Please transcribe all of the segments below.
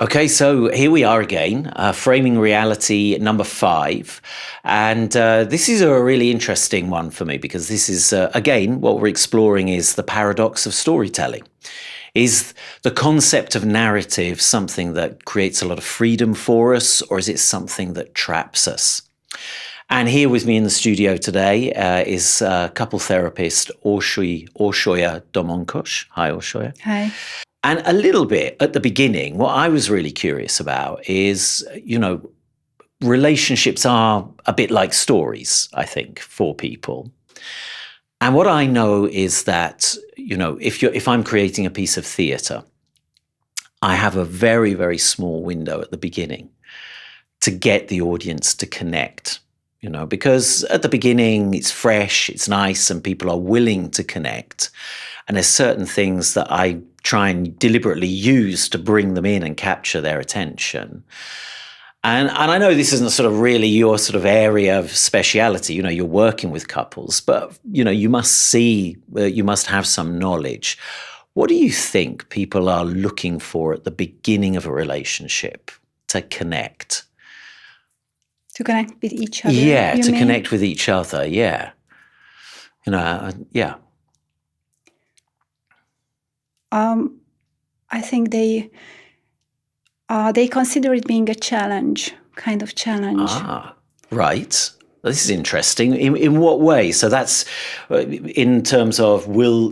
Okay, so here we are again, framing reality number 5. And this is a really interesting one for me because this is, again, what we're exploring is the paradox of storytelling. Is the concept of narrative something that creates a lot of freedom for us, or is it something that traps us? And here with me in the studio today is couple therapist Orsolya Domonkos. Hi, Orsolya. Hi. And a little bit at the beginning, what I was really curious about is, relationships are a bit like stories, I think, for people. And what I know is that, if I'm creating a piece of theatre, I have a very, very small window at the beginning to get the audience to connect, because at the beginning it's fresh, it's nice, and people are willing to connect. And there's certain things that I try and deliberately use to bring them in and capture their attention. And I know this isn't sort of really your sort of area of speciality, you're working with couples, but, you must have some knowledge. What do you think people are looking for at the beginning of a relationship to connect? To connect with each other? Yeah, you to mean? connect with each other, yeah. Yeah. I think they consider it being a challenge, kind of challenge. Ah, right. This is interesting. In what way? So that's in terms of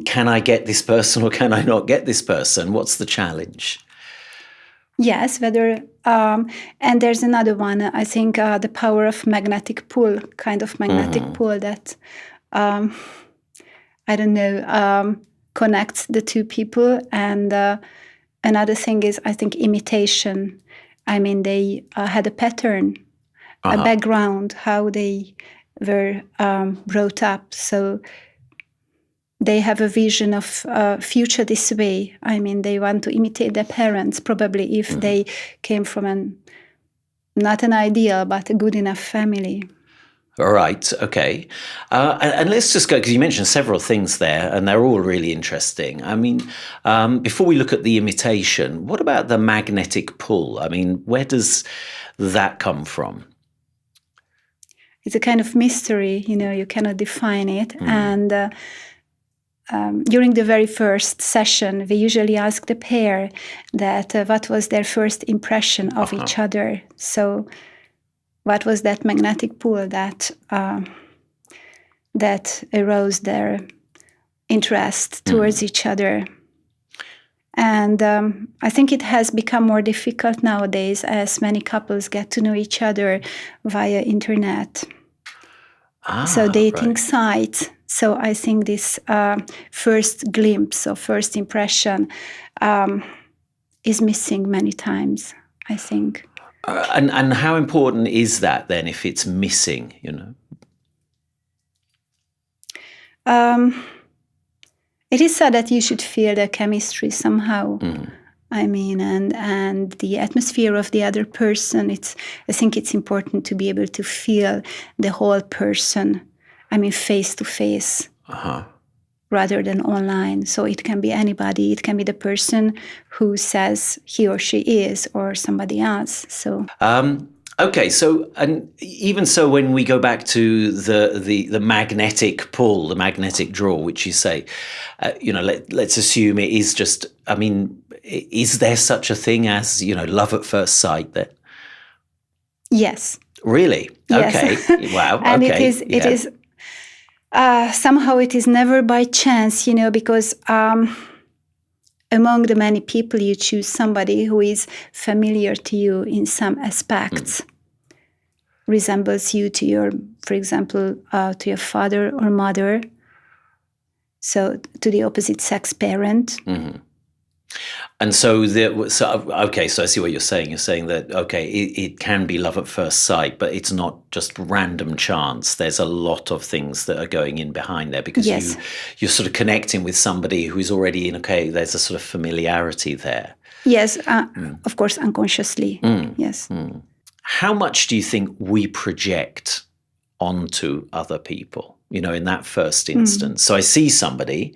can I get this person or can I not get this person? What's the challenge? Yes, whether and there's another one. I think the power of magnetic pull, kind of magnetic pull that I don't know, connects the two people. And another thing is, I think, imitation. I mean, they had a pattern, a background, how they were brought up. So they have a vision of future this way. I mean, they want to imitate their parents, probably, if they came from not an ideal, but a good enough family. All right. Okay. And let's just go, because you mentioned several things there, and they're all really interesting. I mean, before we look at the imitation, what about the magnetic pull? I mean, where does that come from? It's a kind of mystery, you cannot define it. And during the very first session, we usually ask the pair that what was their first impression of each other. So what was that magnetic pull that aroused their interest towards each other? And I think it has become more difficult nowadays as many couples get to know each other via internet. So dating sites. So I think this first glimpse or first impression is missing many times, I think. And how important is that then if it's missing, It is said that you should feel the chemistry somehow. I mean, and the atmosphere of the other person. I think it's important to be able to feel the whole person. I mean, face to face, rather than online. So it can be anybody. It can be the person who says he or she is, or somebody else. So. Okay, so and even so, when we go back to the magnetic pull, the magnetic draw, which you say, let's assume it is just. I mean, is there such a thing as love at first sight? There. Yes. Really? Yes. Okay. Wow. And okay. It is. Somehow it is never by chance, because among the many people you choose somebody who is familiar to you in some aspects, resembles you to your, for example, to your father or mother, so to the opposite sex parent. And so okay, so I see what you're saying. You're saying that, okay, it can be love at first sight, but it's not just random chance. There's a lot of things that are going in behind there because you're sort of connecting with somebody who's already in, okay, there's a sort of familiarity there. Yes, of course, unconsciously, yes. How much do you think we project onto other people? in that first instance. So I see somebody,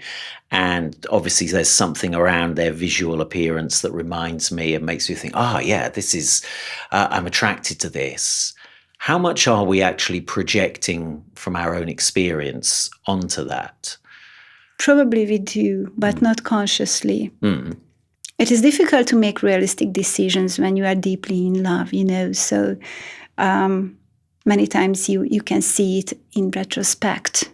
and obviously there's something around their visual appearance that reminds me and makes me think, yeah, this is, I'm attracted to this. How much are we actually projecting from our own experience onto that? Probably we do, but not consciously. It is difficult to make realistic decisions when you are deeply in love, so many times you can see it in retrospect.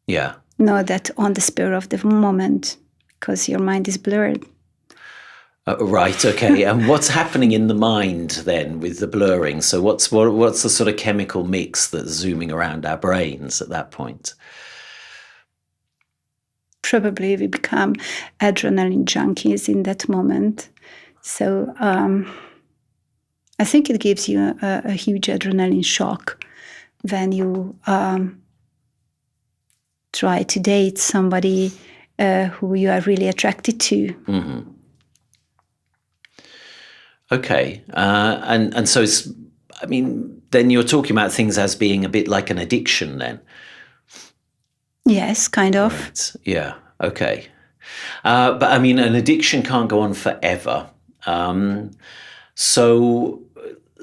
Yeah. Not that on the spur of the moment, because your mind is blurred. Right. Okay. And what's happening in the mind then with the blurring? So what's the sort of chemical mix that's zooming around our brains at that point? Probably we become adrenaline junkies in that moment. So I think it gives you a huge adrenaline shock when you try to date somebody who you are really attracted to. Mm-hmm. Okay. And so it's, then you're talking about things as being a bit like an addiction then? Yes, kind of. Right. Yeah. Okay. But an addiction can't go on forever. So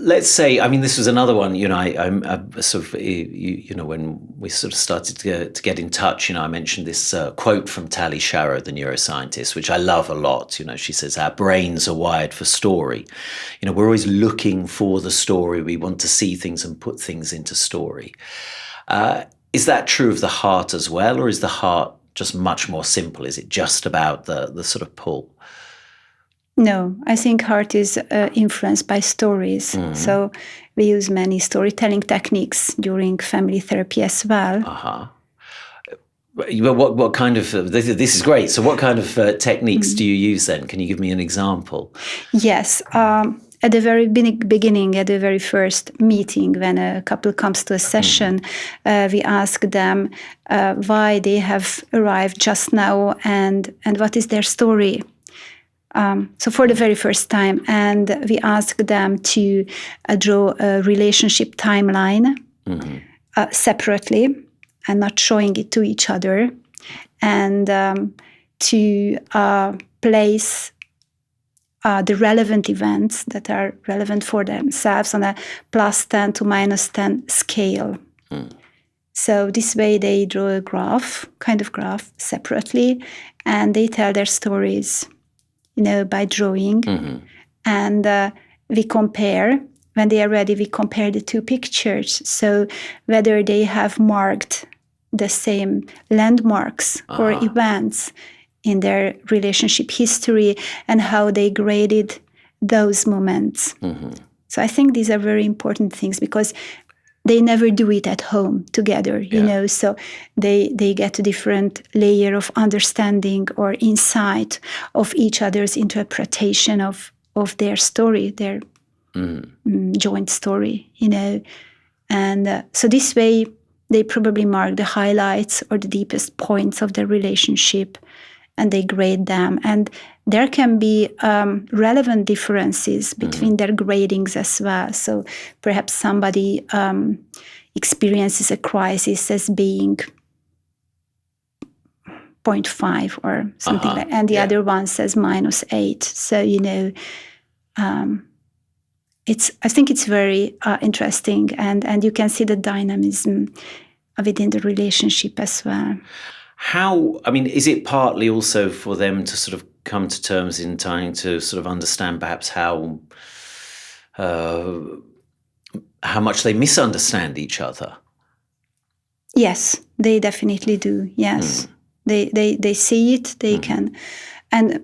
let's say, this was another one, I'm sort of, when we sort of started to get in touch, I mentioned this quote from Tali Sharrow, the neuroscientist, which I love a lot. She says, our brains are wired for story. We're always looking for the story. We want to see things and put things into story. Is that true of the heart as well? Or is the heart just much more simple? Is it just about the sort of pull? No, I think heart is influenced by stories. Mm-hmm. So we use many storytelling techniques during family therapy as well. What kind of, this is great. So what kind of techniques do you use then? Can you give me an example? Yes. At the very beginning, at the very first meeting, when a couple comes to a session, we ask them why they have arrived just now and what is their story. So for the very first time, and we ask them to draw a relationship timeline separately and not showing it to each other, and to place the relevant events that are relevant for themselves on a +10 to -10 scale. So this way they draw a kind of graph separately, and they tell their stories, by drawing. And we compare, when they are ready, we compare the two pictures. So whether they have marked the same landmarks or events in their relationship history and how they graded those moments. So I think these are very important things because they never do it at home together, so they get a different layer of understanding or insight of each other's interpretation of their story, their joint story, And so this way, they probably mark the highlights or the deepest points of their relationship, and they grade them. And there can be relevant differences between their gradings as well. So perhaps somebody experiences a crisis as being 0.5 or something like that, and the other one says -8. So, I think it's very interesting, and you can see the dynamism within the relationship as well. How, is it partly also for them to sort of come to terms in trying to sort of understand perhaps how much they misunderstand each other? Yes, they definitely do. Yes, they see it. They can, and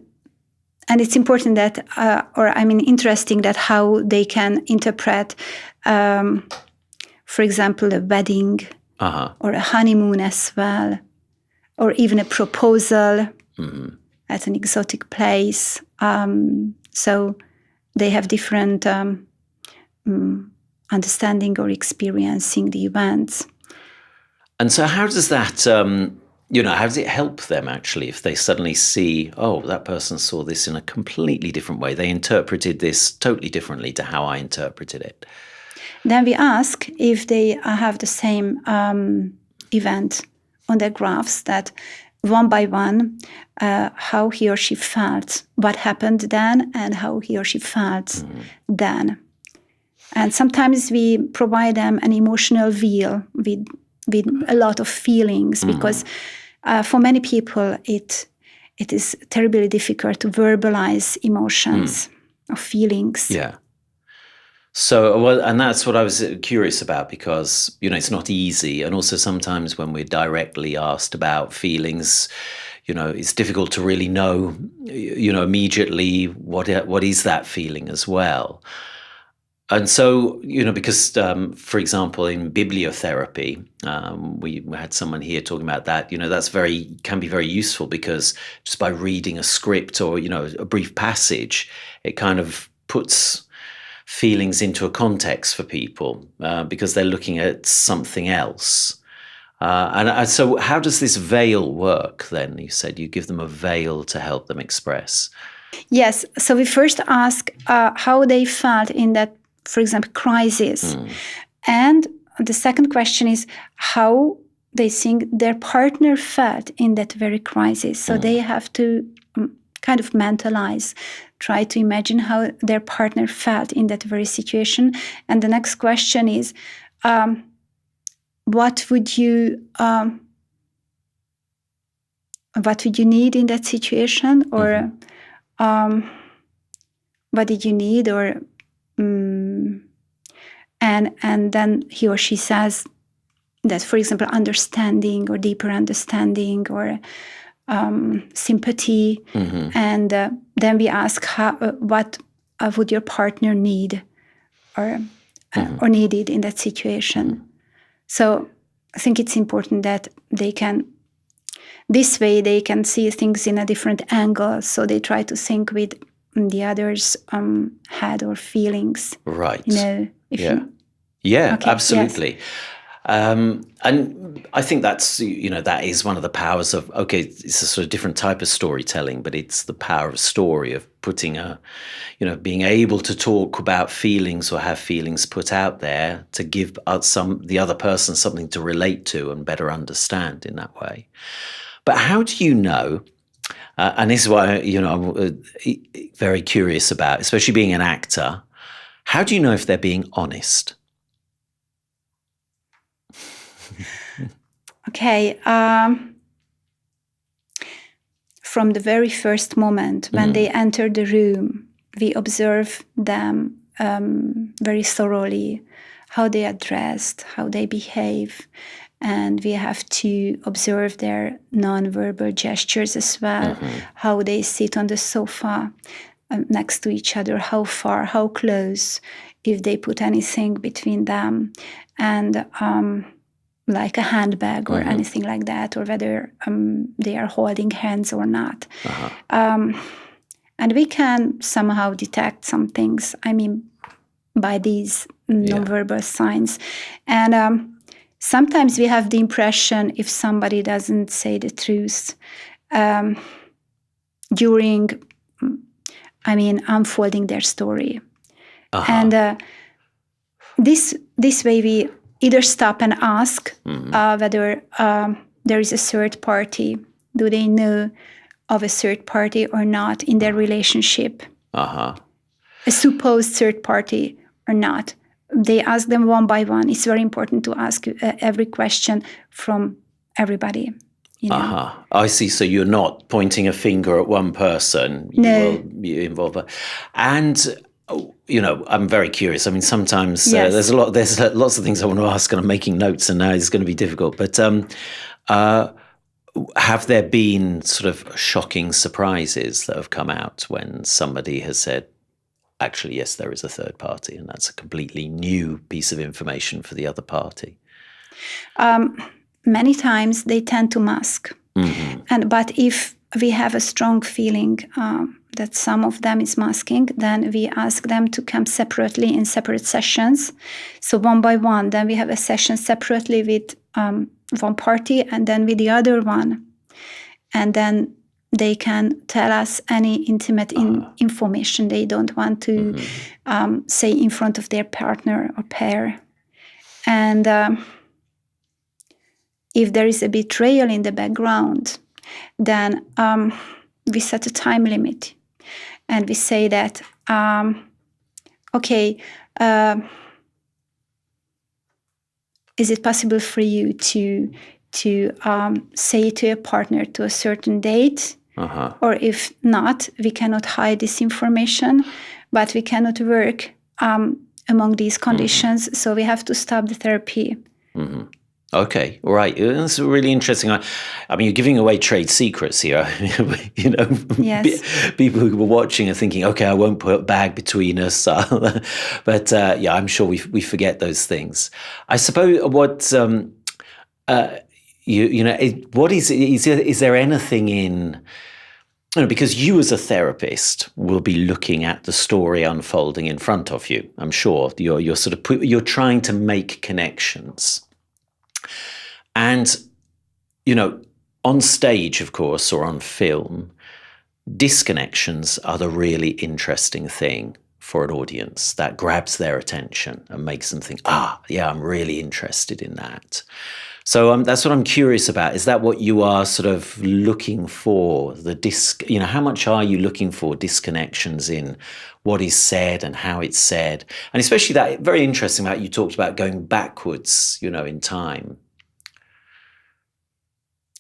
it's important that, interesting that how they can interpret, for example, a wedding or a honeymoon as well, or even a proposal at an exotic place. So they have different understanding or experiencing the events. And so how does that, how does it help them actually if they suddenly see, that person saw this in a completely different way. They interpreted this totally differently to how I interpreted it. Then we ask if they have the same event on the graphs, that one by one, how he or she felt, what happened then, and how he or she felt then. And sometimes we provide them an emotional wheel with a lot of feelings, because for many people it is terribly difficult to verbalize emotions or feelings. Yeah. So, well, and that's what I was curious about, because, it's not easy. And also sometimes when we're directly asked about feelings, it's difficult to really know, immediately what is that feeling as well. And so, because, for example, in bibliotherapy, we had someone here talking about that, that's can be very useful, because just by reading a script or, a brief passage, it kind of puts feelings into a context for people, because they're looking at something else. And so how does this veil work then? You said you give them a veil to help them express. Yes. So we first ask how they felt in that, for example, crisis. And the second question is how they think their partner felt in that very crisis. So they have to kind of mentalize, try to imagine how their partner felt in that very situation. And the next question is, what would you need in that situation, or what did you need, or and then he or she says that, for example, understanding or deeper understanding or sympathy, and then we ask what would your partner need or needed in that situation. So I think it's important that this way they can see things in a different angle, so they try to think with the other's head or feelings. Right. Okay, absolutely. Yes. And I think that's, that is one of the powers of, it's a sort of different type of storytelling, but it's the power of story, of putting being able to talk about feelings or have feelings put out there to give the other person something to relate to and better understand in that way. But how do you know, and this is why, I'm very curious about, especially being an actor, how do you know if they're being honest? Okay. From the very first moment when they enter the room, we observe them very thoroughly, how they are dressed, how they behave, and we have to observe their non-verbal gestures as well, how they sit on the sofa next to each other, how far, how close, if they put anything between them, and like a handbag or anything like that, or whether they are holding hands or not. And we can somehow detect some things, by these nonverbal signs. And sometimes we have the impression, if somebody doesn't say the truth during, unfolding their story. And this way we either stop and ask whether there is a third party. Do they know of a third party or not in their relationship? A supposed third party or not. They ask them one by one. It's very important to ask every question from everybody. I see. So you're not pointing a finger at one person. No. You involve her. And I'm very curious. Sometimes Yes. there's lots of things I want to ask, and I'm making notes, and now it's going to be difficult. But have there been sort of shocking surprises that have come out when somebody has said, actually, yes, there is a third party, and that's a completely new piece of information for the other party? Many times they tend to mask. But if we have a strong feeling that some of them is masking, then we ask them to come separately in separate sessions. So one by one, then we have a session separately with one party and then with the other one. And then they can tell us any intimate information they don't want to say in front of their partner or pair. And if there is a betrayal in the background, then we set a time limit. And we say that, okay, is it possible for you to say to your partner to a certain date? Or if not, we cannot hide this information, but we cannot work among these conditions. So we have to stop the therapy. Okay, all right. That's really interesting. I mean, you're giving away trade secrets here. Yes. People who were watching are thinking, okay, I won't put a bag between us. But yeah, I'm sure we forget those things. I suppose what what is there anything in, because you as a therapist will be looking at the story unfolding in front of you. I'm sure you're sort of you're trying to make connections. And, on stage, of course, or on film, disconnections are the really interesting thing for an audience that grabs their attention and makes them think, yeah, I'm really interested in that. So that's what I'm curious about. Is that what you are sort of looking for? How much are you looking for disconnections in what is said and how it's said? And especially that very interesting about you talked about going backwards, in time.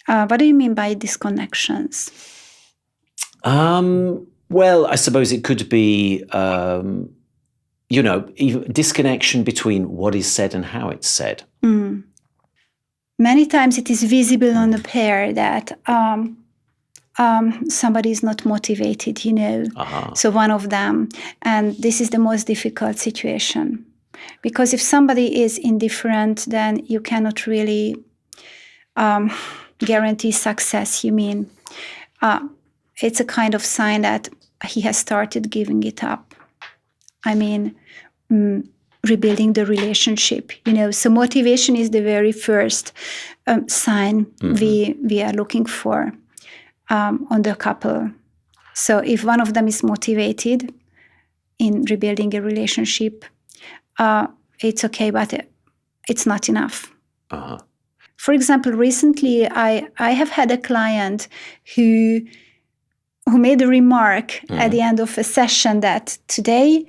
What do you mean by disconnections? Well, I suppose it could be, disconnection between what is said and how it's said. Many times it is visible on the pair that somebody is not motivated, So one of them, and this is the most difficult situation. Because if somebody is indifferent, then you cannot really guarantee success. It's a kind of sign that he has started giving it up. Rebuilding the relationship, So motivation is the very first sign we are looking for on the couple. So if one of them is motivated in rebuilding a relationship, it's okay, but it's not enough. For example, recently I have had a client who made a remark at the end of a session that today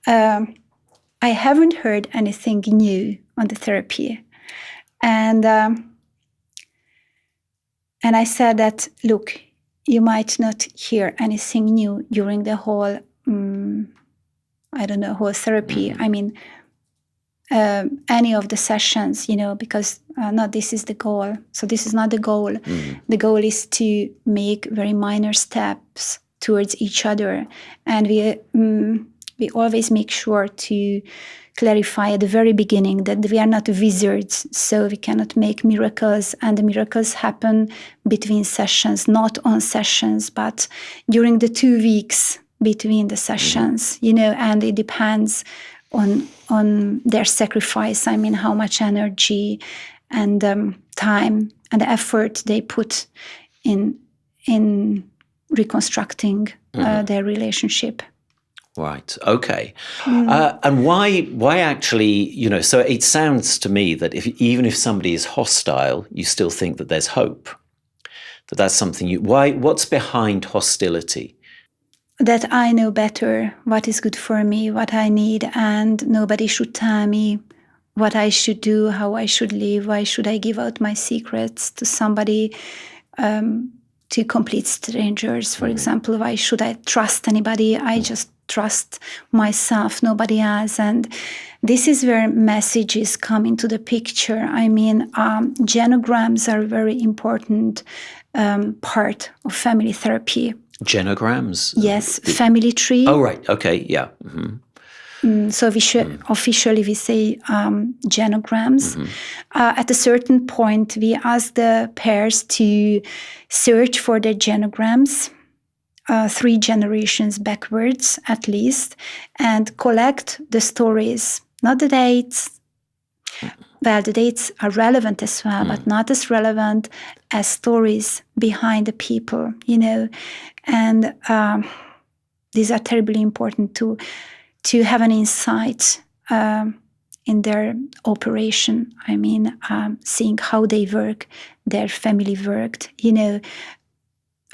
I haven't heard anything new on the therapy. And I said that, look, you might not hear anything new during the whole, whole therapy. Any of the sessions, because not this is the goal. So this is not the goal. The goal is to make very minor steps towards each other. And we always make sure to clarify at the very beginning that we are not wizards, so we cannot make miracles, and the miracles happen between sessions, not on sessions, but during the 2 weeks between the sessions, and it depends on their sacrifice. How much energy and time and effort they put in reconstructing their relationship. Right. Okay. And why actually, so it sounds to me that even if somebody is hostile, you still think that there's hope, that's something what's behind hostility? That I know better what is good for me, what I need, and nobody should tell me what I should do, how I should live. Why should I give out my secrets to somebody, to complete strangers, for example? Why should I trust anybody? I just trust myself, nobody else. And this is where messages come into the picture. Genograms are a very important part of family therapy. Genograms? Yes, family tree. Oh, right. Okay, yeah. So officially we say genograms. At a certain point, we ask the pairs to search for their genograms, 3 generations backwards at least, and collect the stories, not the dates. Well, the dates are relevant as well, but not as relevant as stories behind the people, And these are terribly important to have an insight in their operation. I mean, seeing how they work, their family worked,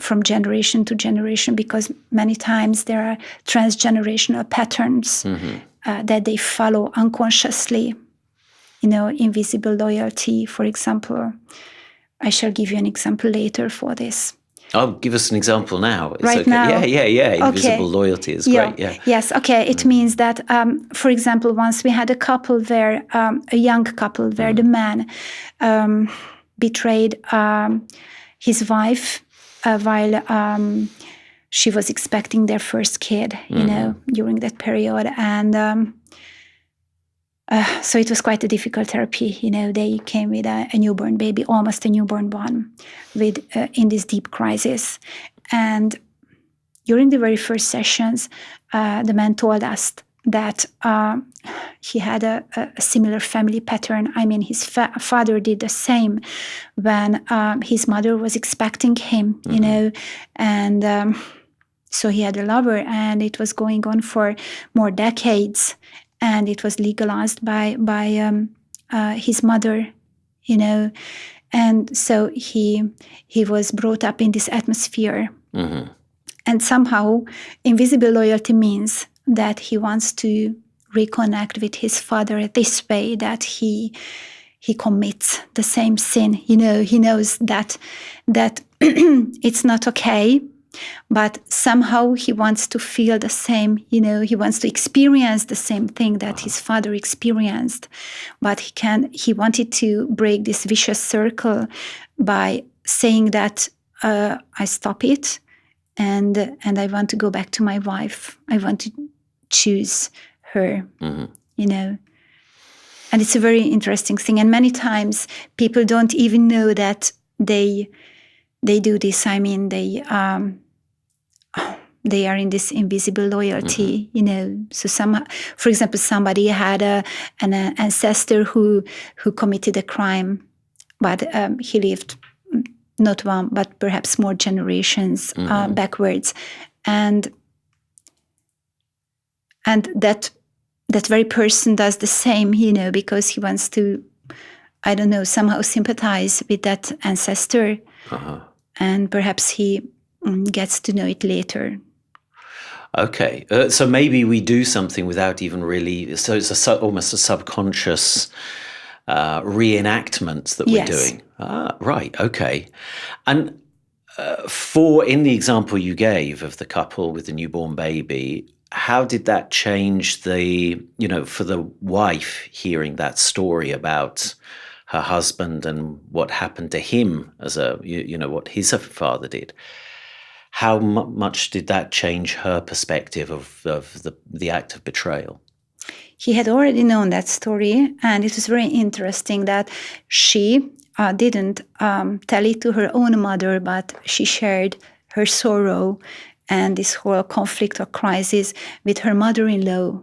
from generation to generation, because many times there are transgenerational patterns that they follow unconsciously. Invisible loyalty, for example. I shall give you an example later for this. Oh, give us an example now. It's right okay. now? Yeah. Invisible loyalty is great, yeah. Yes, okay. It means that, for example, once we had a couple where, a young couple where the man betrayed his wife while she was expecting their first kid, during that period. And so it was quite a difficult therapy. They came with a newborn baby, almost a newborn one, with in this deep crisis. And during the very first sessions, the man told us that he had a similar family pattern. I mean, his father did the same when his mother was expecting him, and so he had a lover, and it was going on for more decades. And it was legalized by his mother, and so he was brought up in this atmosphere. And somehow, invisible loyalty means that he wants to reconnect with his father this way, that he commits the same sin. He knows that it's not okay. But somehow he wants to feel the same, he wants to experience the same thing that his father experienced. But he wanted to break this vicious circle by saying that I stop it and I want to go back to my wife. I want to choose her, And it's a very interesting thing. And many times people don't even know that they do this. I mean, they are in this invisible loyalty, So for example, somebody had an ancestor who committed a crime, but he lived not one, but perhaps more generations backwards, and that very person does the same, because he wants to, I don't know, somehow sympathize with that ancestor, and perhaps he gets to know it later. Okay, so maybe we do something without even really. So it's almost a subconscious reenactment that we're doing. Right. Okay, and in the example you gave of the couple with the newborn baby, how did that change for the wife hearing that story about her husband and what happened to him as what his father did? How much did that change her perspective of the act of betrayal? He had already known that story, and it was very interesting that she didn't tell it to her own mother, but she shared her sorrow and this whole conflict or crisis with her mother-in-law.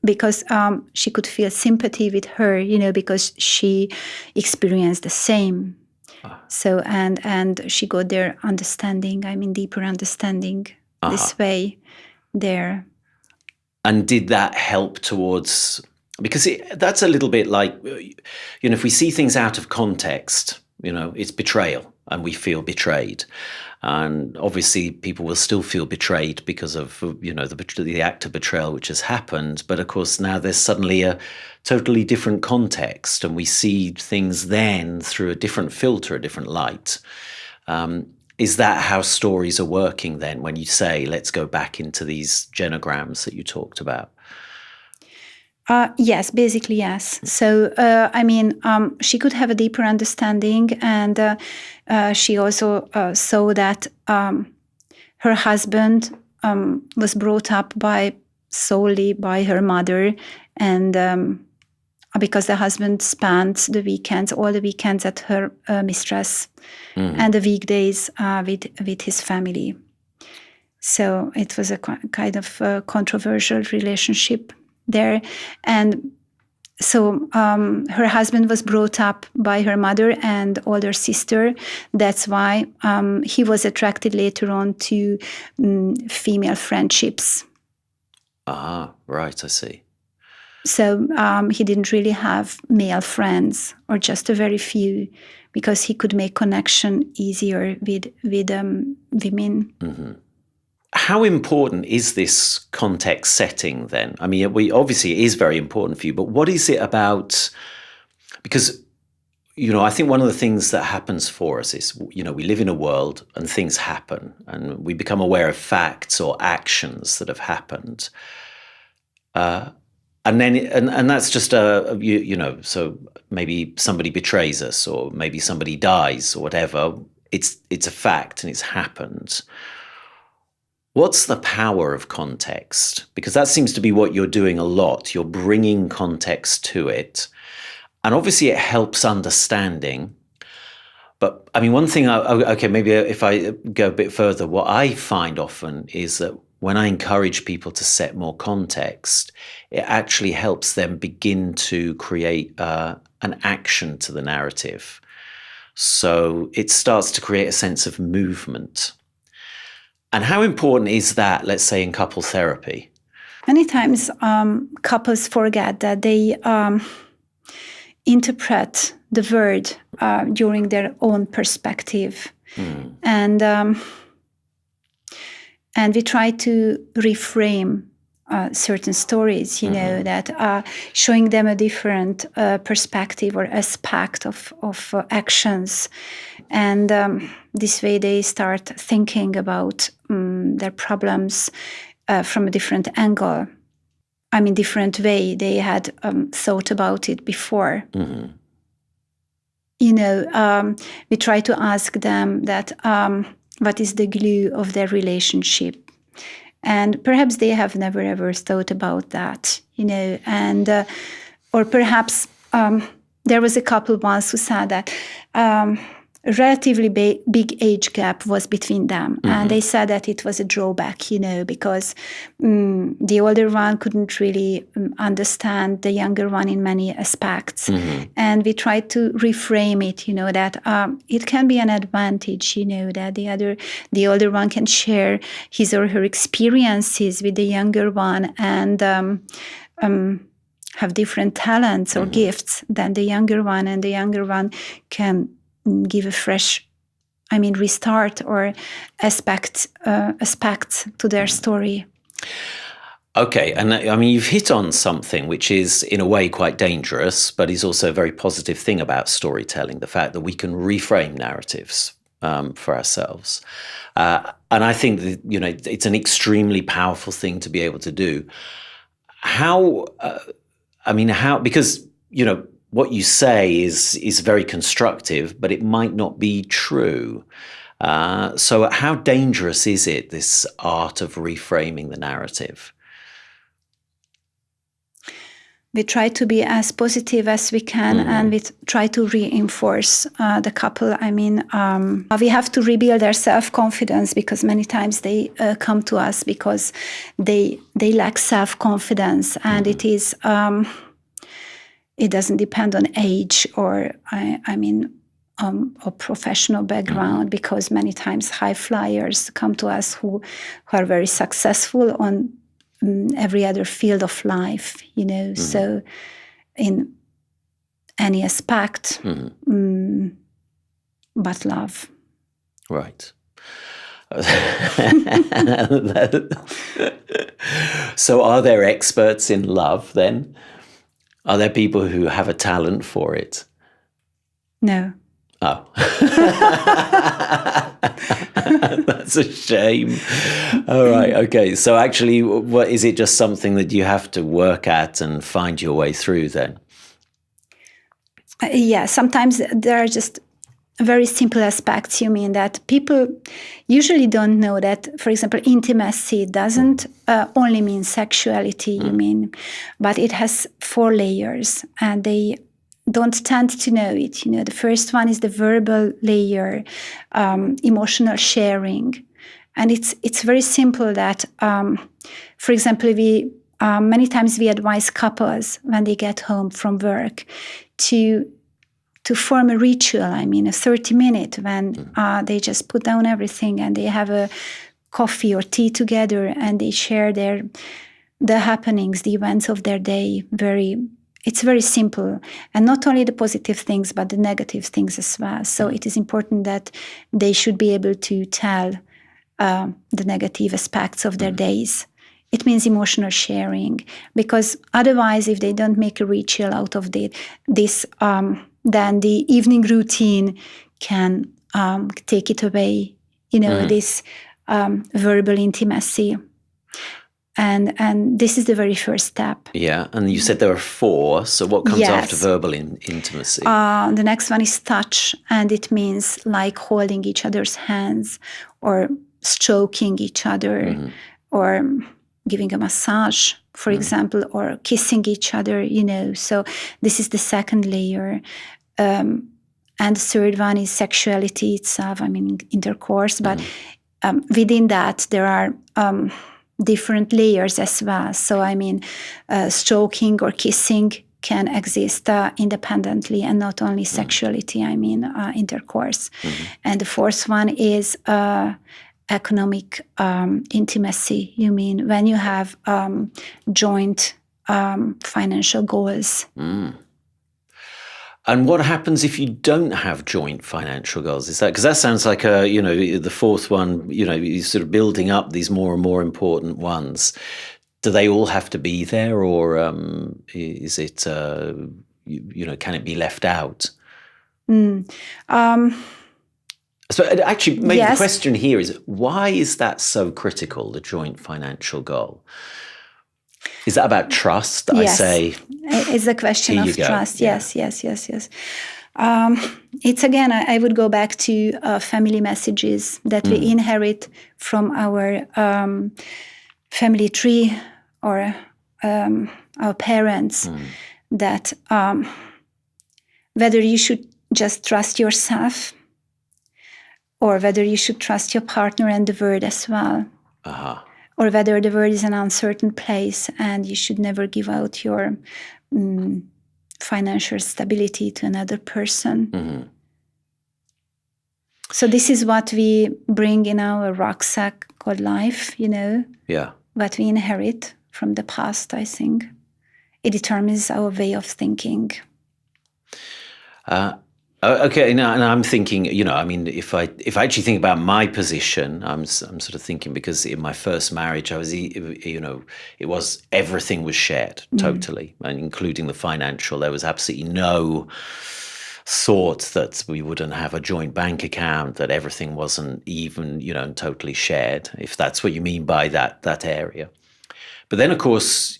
Because she could feel sympathy with her, because she experienced the same. So and she got their understanding. I mean, deeper understanding this way there. And did that help towards? Because that's a little bit like, if we see things out of context, it's betrayal, and we feel betrayed. And obviously, people will still feel betrayed because of the act of betrayal which has happened. But of course, now there's suddenly a totally different context, and we see things then through a different filter, a different light. Is that how stories are working then? When you say, "Let's go back into these genograms that you talked about"? Yes, basically, yes. So, she could have a deeper understanding, and she also saw that her husband was brought up solely by her mother, and because the husband spent all the weekends at her mistress, and the weekdays with his family. So it was a kind of controversial relationship there. And so her husband was brought up by her mother and older sister. That's why he was attracted later on to female friendships. Right, I see. So he didn't really have male friends, or just a very few, because he could make connection easier with women. Mm-hmm. How important is this context setting then? I mean, obviously it is very important for you, but what is it about? Because, I think one of the things that happens for us is, we live in a world and things happen and we become aware of facts or actions that have happened. And then, and that's just so maybe somebody betrays us, or maybe somebody dies, or whatever. It's a fact and it's happened. What's the power of context? Because that seems to be what you're doing a lot. You're bringing context to it. And obviously it helps understanding. But I mean, one thing, maybe if I go a bit further, what I find often is that when I encourage people to set more context, it actually helps them begin to create an action to the narrative. So it starts to create a sense of movement. And how important is that, let's say, in couple therapy? Many times couples forget that they interpret the word during their own perspective. And we try to reframe certain stories, that showing them a different perspective or aspect of actions. And this way they start thinking about their problems from a different angle. I mean, different way they had thought about it before. Mm-hmm. We try to ask them that what is the glue of their relationship? And perhaps they have never ever thought about that, and or perhaps there was a couple once who said that a relatively big age gap was between them. Mm-hmm. And they said that it was a drawback, because the older one couldn't really understand the younger one in many aspects. Mm-hmm. And we tried to reframe it, that it can be an advantage, that the older one can share his or her experiences with the younger one and have different talents or gifts than the younger one, and the younger one can give a fresh, restart or aspects to their story. Okay, and you've hit on something which is in a way quite dangerous, but is also a very positive thing about storytelling, the fact that we can reframe narratives for ourselves. And I think that, it's an extremely powerful thing to be able to do. Because, what you say is very constructive, but it might not be true. So how dangerous is it, this art of reframing the narrative? We try to be as positive as we can, and we try to reinforce the couple. We have to rebuild their self-confidence, because many times they come to us because they lack self-confidence, and it is... it doesn't depend on age or, a professional background, because many times high flyers come to us who are very successful on every other field of life, so in any aspect, but love. Right. So are there experts in love then? Are there people who have a talent for it? No. Oh. That's a shame. All right. Okay. So actually, what is it, just something that you have to work at and find your way through then? Yeah. Sometimes there are just very simple aspects. You mean that people usually don't know that, for example, intimacy doesn't only mean sexuality, but it has 4 layers, and they don't tend to know it. The first one is the verbal layer, emotional sharing. And it's very simple that, for example, many times we advise couples when they get home from work to form a ritual, a 30-minute when they just put down everything and they have a coffee or tea together, and they share their the happenings, the events of their day, it's very simple. And not only the positive things, but the negative things as well. So it is important that they should be able to tell the negative aspects of their days. It means emotional sharing, because otherwise, if they don't make a ritual out of this, then the evening routine can take it away. This verbal intimacy. And this is the very first step. Yeah, and you said there are 4. So what comes after verbal intimacy? The next one is touch, and it means like holding each other's hands, or stroking each other, or giving a massage, for example, or kissing each other. So this is the second layer. And the third one is sexuality itself. Intercourse, but within that there are different layers as well. So stroking or kissing can exist independently, and not only sexuality, intercourse. And the fourth one is economic intimacy. You mean when you have joint financial goals. And what happens if you don't have joint financial goals? Is that, because that sounds like the fourth one, you're sort of building up these more and more important ones. Do they all have to be there, or is it, can it be left out? So actually, maybe the question here is, why is that so critical, the joint financial goal? Is that about trust? Yes. I say, it's a question of trust. Yeah. Yes. It's again, I would go back to family messages that we inherit from our family tree, or our parents, that whether you should just trust yourself, or whether you should trust your partner and the world as well. Or whether the world is an uncertain place and you should never give out your financial stability to another person. So this is what we bring in our rucksack called life, Yeah. What we inherit from the past, I think. It determines our way of thinking. Okay, now, and I'm thinking, if I actually think about my position, I'm sort of thinking, because in my first marriage, I was, everything was shared totally, and including the financial. There was absolutely no thought that we wouldn't have a joint bank account, that everything wasn't even, totally shared, if that's what you mean by that area. But then, of course,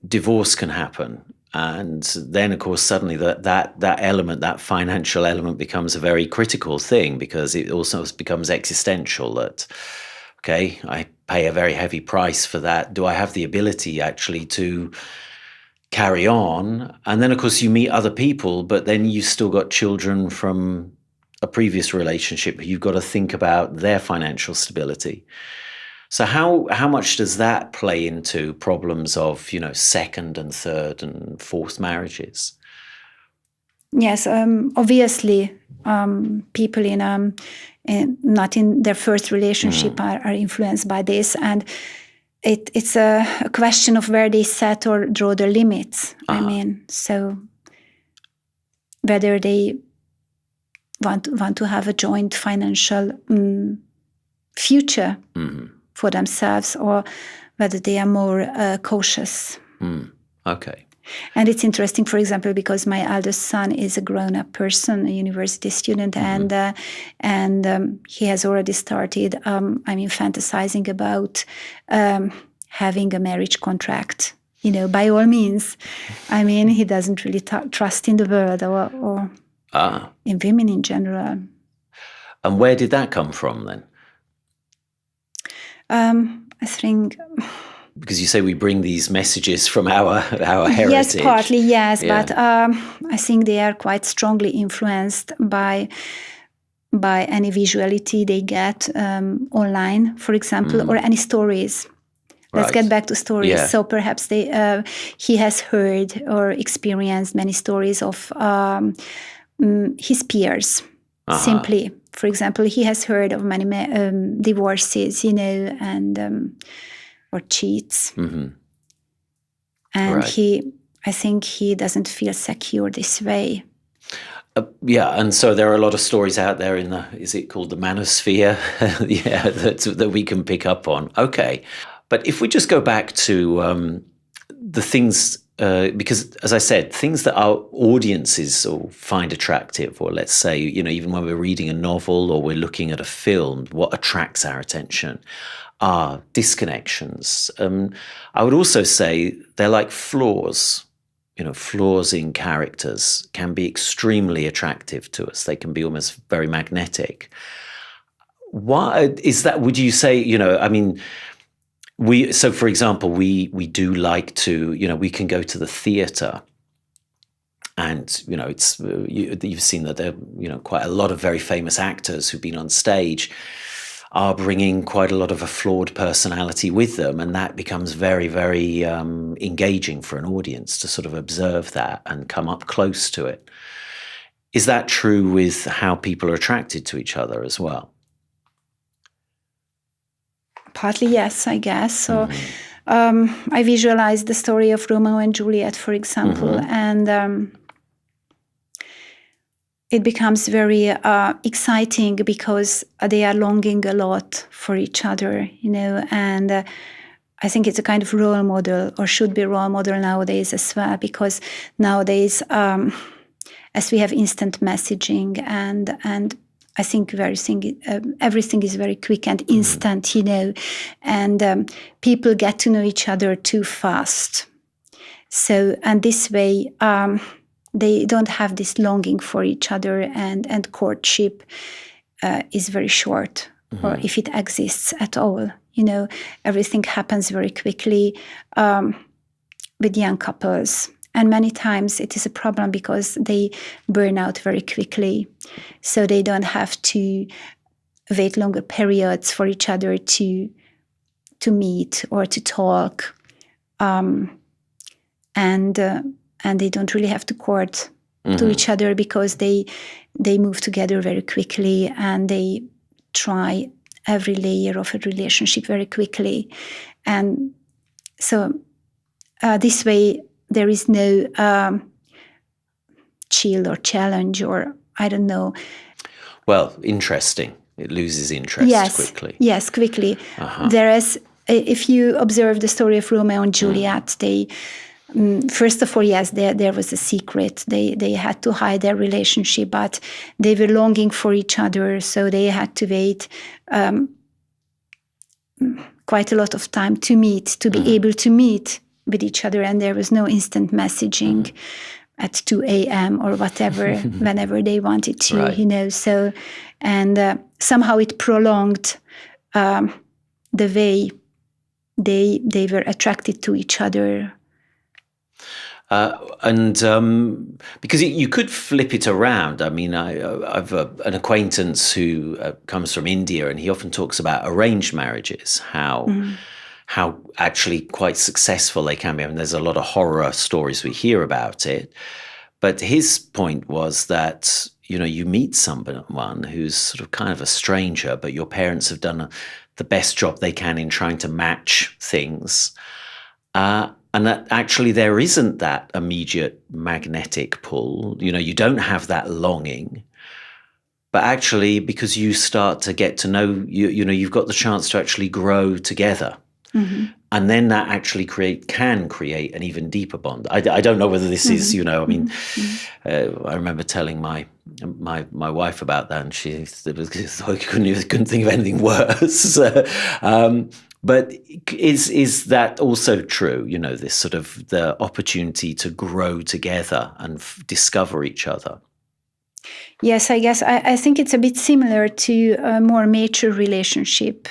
divorce can happen. And then, of course, suddenly that element, that financial element, becomes a very critical thing, because it also becomes existential. That, okay, I pay a very heavy price for that. Do I have the ability actually to carry on? And then, of course, you meet other people, but then you still got children from a previous relationship. You've got to think about their financial stability. So how much does that play into problems of, second and third and fourth marriages? Yes, obviously, people not in their first relationship are influenced by this, and it's a question of where they set or draw their limits. So whether they want to have a joint financial future for themselves, or whether they are more cautious. Okay. And it's interesting, for example, because my eldest son is a grown-up person, a university student, and he has already started, fantasizing about having a marriage contract. By all means. He doesn't really trust in the world or in women in general. And where did that come from then? I think, because you say we bring these messages from our heritage. Yes, partly, yes, yeah. But I think they are quite strongly influenced by any visuality they get online, for example, or any stories. Let's get back to stories. Yeah. So perhaps he has heard or experienced many stories of his peers. Simply, for example, he has heard of many divorces, and or cheats. And Right. I think he doesn't feel secure this way. Yeah, and so there are a lot of stories out there in the, is it called the manosphere? Yeah, that we can pick up on. Okay. But if we just go back to the things, because as I said, things that our audiences or find attractive, or let's say, even when we're reading a novel or we're looking at a film, what attracts our attention are disconnections. I would also say they're like flaws. Flaws in characters can be extremely attractive to us. They can be almost very magnetic. Why is that? Would you say, I mean, so for example, we do like to, we can go to the theatre and, it's, you've seen that there, quite a lot of very famous actors who've been on stage are bringing quite a lot of a flawed personality with them. And that becomes very, very engaging for an audience to sort of observe that and come up close to it. Is that true with how people are attracted to each other as well? Partly, yes, I guess. So I visualize the story of Romeo and Juliet, for example, and it becomes very exciting because they are longing a lot for each other, and I think it's a kind of role model, or should be role model nowadays as well, because nowadays, as we have instant messaging and I think everything is very quick and instant, and people get to know each other too fast. So, and this way, they don't have this longing for each other, and courtship is very short, or if it exists at all. Everything happens very quickly with young couples. And many times it is a problem because they burn out very quickly. So they don't have to wait longer periods for each other to meet or to talk. And they don't really have to court to each other because they move together very quickly, and they try every layer of a relationship very quickly. And so this way, there is no chill or challenge, or I don't know. Well, interesting. It loses interest quickly. Yes, quickly. Whereas if you observe the story of Romeo and Juliet, they, first of all, yes, there was a secret. They had to hide their relationship, but they were longing for each other, so they had to wait quite a lot of time to meet, to be able to meet with each other, and there was no instant messaging at 2 a.m. or whatever, whenever they wanted to, right. So, and somehow it prolonged the way they were attracted to each other. And because you could flip it around. I mean, I've an acquaintance who comes from India, and he often talks about arranged marriages, how actually quite successful they can be. I mean, there's a lot of horror stories we hear about it. But his point was that, you meet someone who's sort of kind of a stranger, but your parents have done the best job they can in trying to match things. And that actually there isn't that immediate magnetic pull. You don't have that longing. But actually, because you start to get to know, you've got the chance to actually grow together. And then that actually can create an even deeper bond. I don't know whether this is, I mean, I remember telling my wife about that, and she couldn't think of anything worse. But is that also true? This sort of the opportunity to grow together and discover each other. Yes, I guess I think it's a bit similar to a more mature relationship.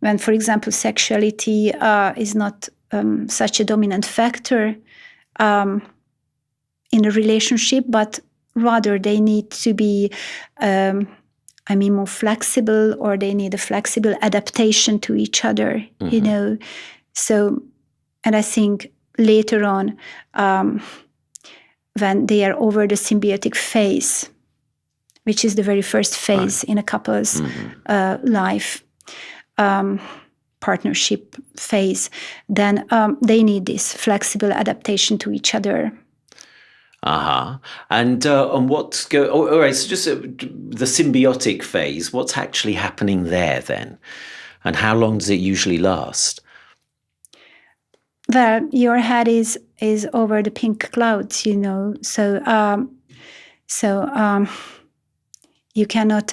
When, for example, sexuality is not such a dominant factor in a relationship, but rather they need to be, more flexible, or they need a flexible adaptation to each other, So, and I think later on, when they are over the symbiotic phase, which is the very first phase in a couple's life, partnership phase, then they need this flexible adaptation to each other. And what's all right, so just the symbiotic phase, what's actually happening there then? And how long does it usually last? Well, your head is over the pink clouds, so you cannot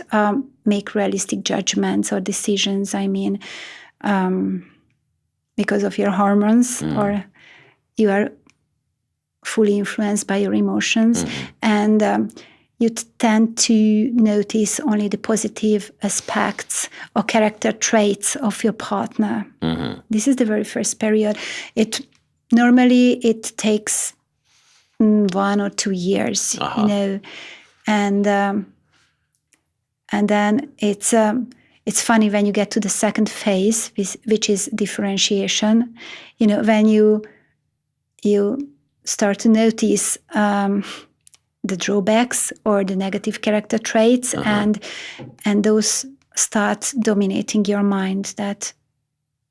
make realistic judgments or decisions. I mean, because of your hormones, or you are fully influenced by your emotions, and you tend to notice only the positive aspects or character traits of your partner. This is the very first period. Normally it takes 1 or 2 years, and then it's funny when you get to the second phase, which is differentiation. When you start to notice the drawbacks or the negative character traits, and those start dominating your mind, that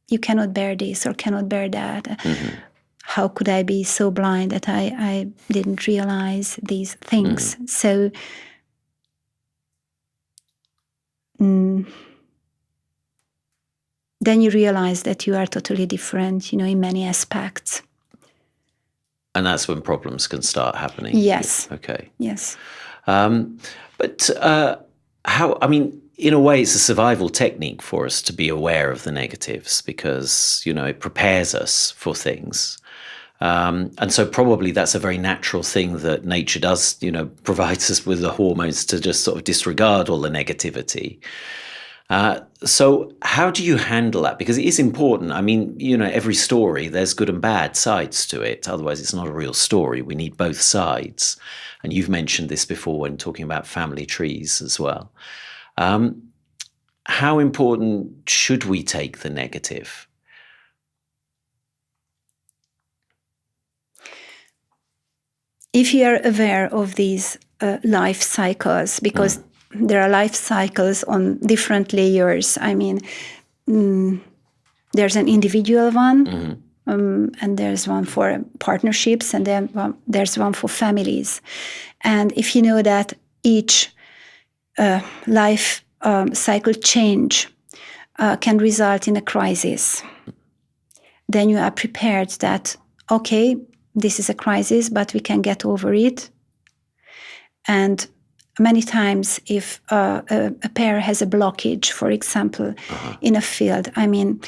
you cannot bear this or cannot bear that. How could I be so blind that I didn't realize these things? So then you realize that you are totally different, in many aspects. And that's when problems can start happening. Yes. Okay. Yes. But in a way, it's a survival technique for us to be aware of the negatives, because, it prepares us for things. And so probably that's a very natural thing that nature does, provides us with the hormones to just sort of disregard all the negativity. So how do you handle that? Because it is important. I mean, every story, there's good and bad sides to it. Otherwise, it's not a real story. We need both sides. And you've mentioned this before when talking about family trees as well. How important should we take the negative? If you are aware of these life cycles, because there are life cycles on different layers. I mean, there's an individual one, and there's one for partnerships, and then there's one for families. And if you know that each life cycle change can result in a crisis, then you are prepared that, okay, this is a crisis, but we can get over it. And many times, if a pair has a blockage, for example, in a field, I mean,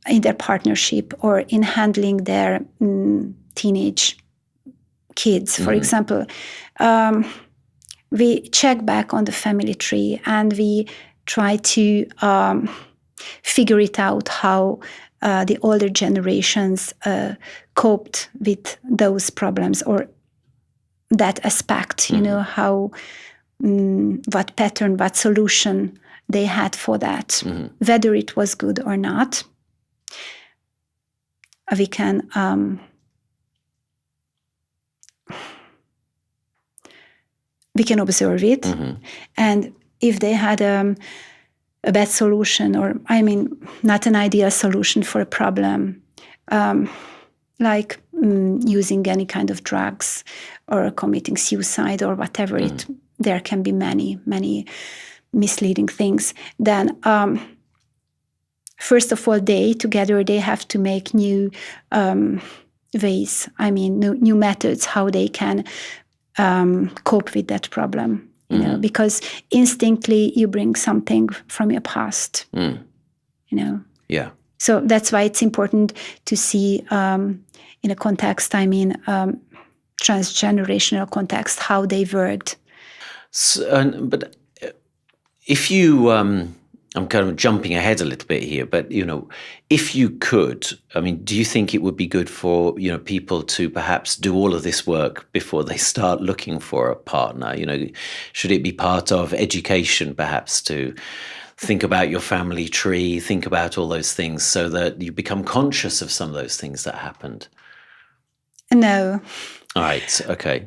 in their partnership or in handling their teenage kids, for example, we check back on the family tree and we try to figure it out how the older generations coped with those problems, or that aspect, how, what pattern, what solution they had for that, whether it was good or not. We can observe it, and if they had a bad solution, or not an ideal solution for a problem, like using any kind of drugs or committing suicide or whatever, there can be many misleading things. Then first of all, together they have to make new ways, new methods how they can cope with that problem, because instinctively you bring something from your past, Yeah. So that's why it's important to see in a context, transgenerational context, how they worked. So, but if you, I'm kind of jumping ahead a little bit here, but, if you could, do you think it would be good for, people to perhaps do all of this work before they start looking for a partner? Should it be part of education, perhaps, to think about your family tree, think about all those things so that you become conscious of some of those things that happened? No. All right. Okay.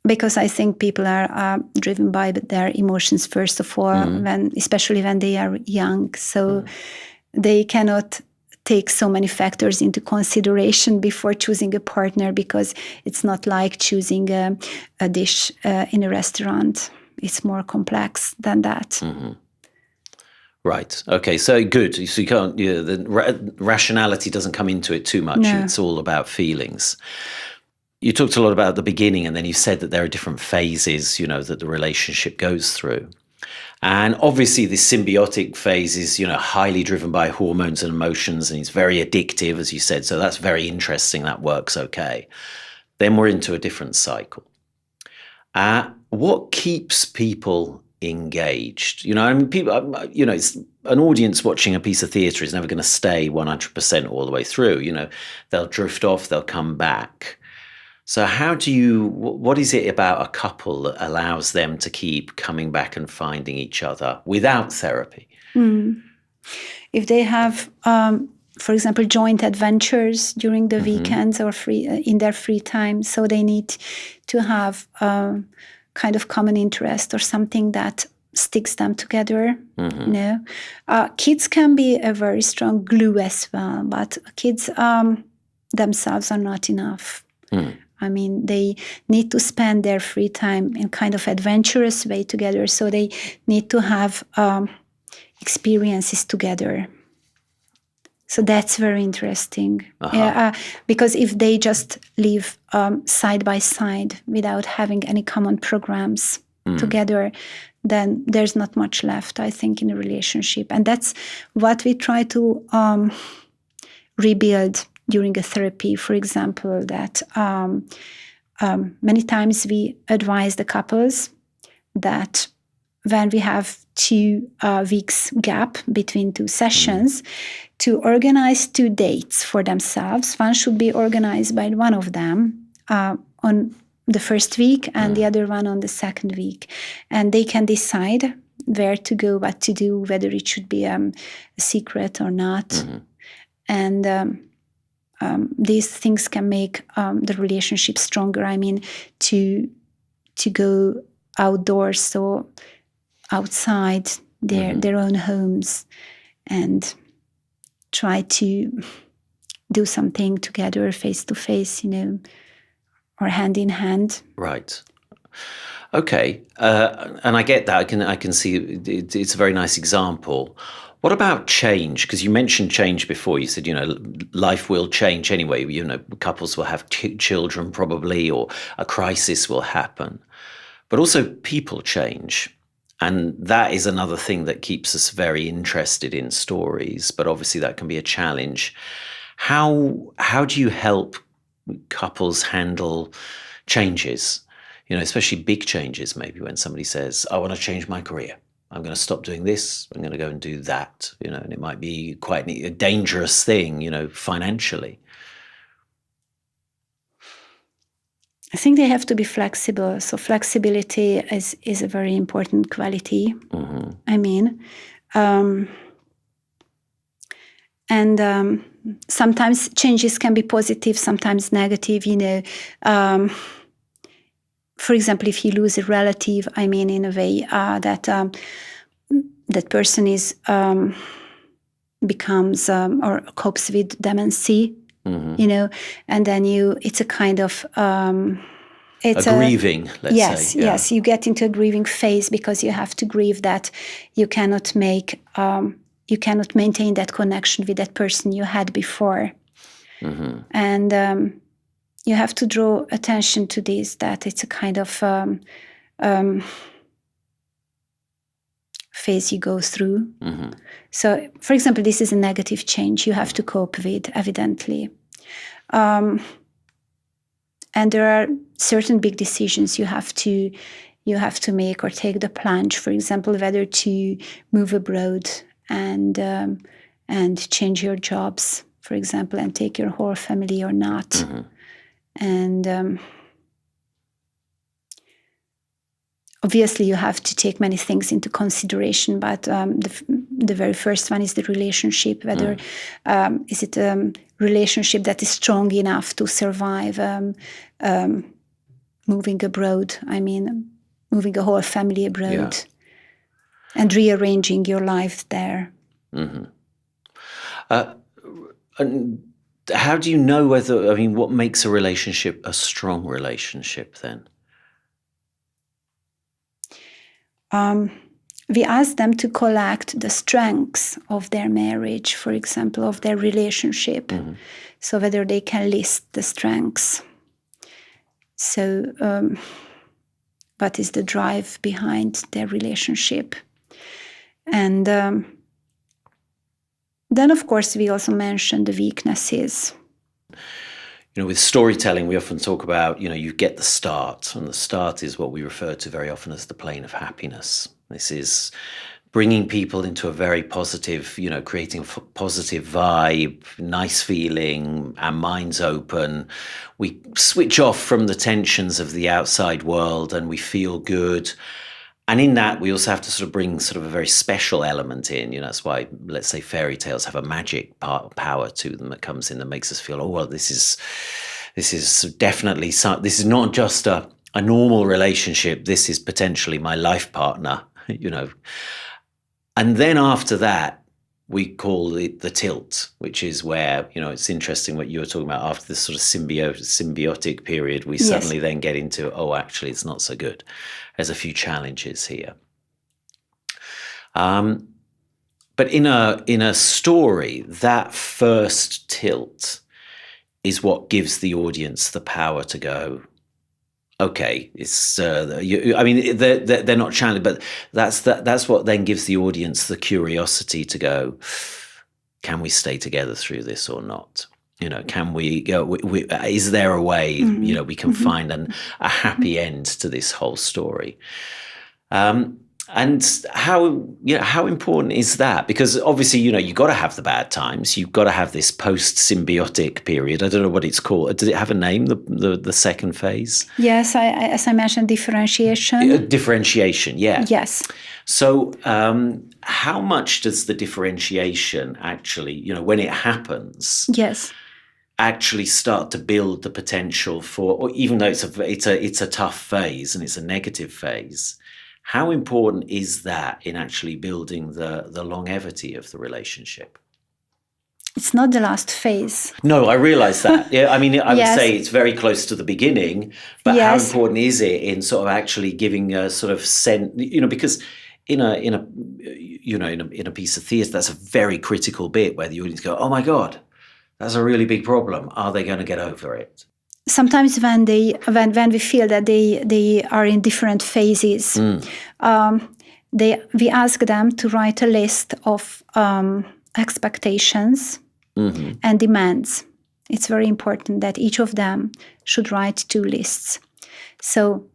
Because I think people are driven by their emotions, first of all, especially when they are young. So they cannot take so many factors into consideration before choosing a partner, because it's not like choosing a dish in a restaurant. It's more complex than that. Mm-hmm. Right. Okay. So good. So you can't. The rationality doesn't come into it too much. No. It's all about feelings. You talked a lot about the beginning, and then you said that there are different phases, that the relationship goes through. And obviously, the symbiotic phase is, highly driven by hormones and emotions, and it's very addictive, as you said. So that's very interesting. That works okay. Then we're into a different cycle. What keeps people engaged? People, it's an audience watching a piece of theatre is never going to stay 100% all the way through. They'll drift off, they'll come back. So what is it about a couple that allows them to keep coming back and finding each other without therapy? If they have, for example, joint adventures during the weekends or in their free time, so they need to have kind of common interest or something that sticks them together. Kids can be a very strong glue as well, but kids themselves are not enough. I mean, they need to spend their free time in kind of adventurous way together. So they need to have experiences together. So that's very interesting. Because if they just live side by side without having any common programs together, then there's not much left, I think, in a relationship. And that's what we try to rebuild during a therapy, for example, that many times we advise the couples that when we have 2 weeks gap between 2 sessions, to organize 2 dates for themselves. One should be organized by one of them on the first week and the other one on the second week. And they can decide where to go, what to do, whether it should be a secret or not. And these things can make the relationship stronger. I mean, to go outdoors, so outside their own homes, and try to do something together, face to face, or hand in hand. Right. Okay. And I get that. I can see it's a very nice example. What about change? Because you mentioned change before. You said, life will change anyway. Couples will have children probably, or a crisis will happen. But also people change. And that is another thing that keeps us very interested in stories. But obviously that can be a challenge. How do you help couples handle changes? Especially big changes, maybe when somebody says, I want to change my career. I'm going to stop doing this. I'm going to go and do that. And it might be quite a dangerous thing, financially. I think they have to be flexible. So flexibility is a very important quality. I mean, and sometimes changes can be positive, sometimes negative. For example, if you lose a relative, I mean, in a way that that person becomes or copes with dementia. And then it's a kind of it's a grieving, let's say. Yes, you get into a grieving phase because you have to grieve that you cannot maintain that connection with that person you had before. And you have to draw attention to this, that it's a kind of phase you go through. So, for example, this is a negative change you have to cope with, evidently. And there are certain big decisions you have to make or take the plunge. For example, whether to move abroad and change your jobs, for example, and take your whole family or not. And obviously, you have to take many things into consideration, but the very first one is the relationship. Whether is it a relationship that is strong enough to survive moving abroad? I mean, moving a whole family abroad and rearranging your life there. And how do you know whether, I mean, what makes a relationship a strong relationship then? We ask them to collect the strengths of their marriage, for example, of their relationship. Mm-hmm. So whether they can list the strengths. So what is the drive behind their relationship? And then, of course, we also mention the weaknesses. You know, with storytelling, we often talk about, you know, you get the start, and the start is what we refer to very often as the plane of happiness. This is bringing people into a very positive, you know, creating a positive vibe, nice feeling, our minds open. We switch off from the tensions of the outside world and we feel good. And in that, we also have to sort of bring sort of a very special element in. You know, that's why, let's say, fairy tales have a magic power to them that comes in that makes us feel, oh, well, this is definitely this is not just a normal relationship. This is potentially my life partner, you know. And then after that, we call it the tilt, which is where, you know, it's interesting what you were talking about. After this sort of symbiotic period, we suddenly then get into, oh, actually, it's not so good. There's a few challenges here. But in a story, that first tilt is what gives the audience the power to go, okay, it's. I mean, they're not challenging, but that's what then gives the audience the curiosity to go, can we stay together through this or not? You know, can we go? Is there a way? You know, we can find a happy end to this whole story. And how important is that? Because obviously, you know, you've got to have the bad times. You've got to have this post-symbiotic period. I don't know what it's called. Does it have a name, the second phase? Yes, as I mentioned, differentiation. Differentiation, yeah. Yes. So how much does the differentiation actually, you know, when it happens, yes, actually start to build the potential for, or even though it's a tough phase and it's a negative phase, how important is that in actually building the longevity of the relationship? It's not the last phase. No, I realize that. Yeah, I mean, I would say it's very close to the beginning, but how important is it in sort of actually giving a sort of sense, you know, because in a piece of theatre, that's a very critical bit where the audience go, oh my God, that's a really big problem. Are they going to get over it? Sometimes when we feel that they are in different phases, we ask them to write a list of expectations and demands. It's very important that each of them should write 2 lists. So,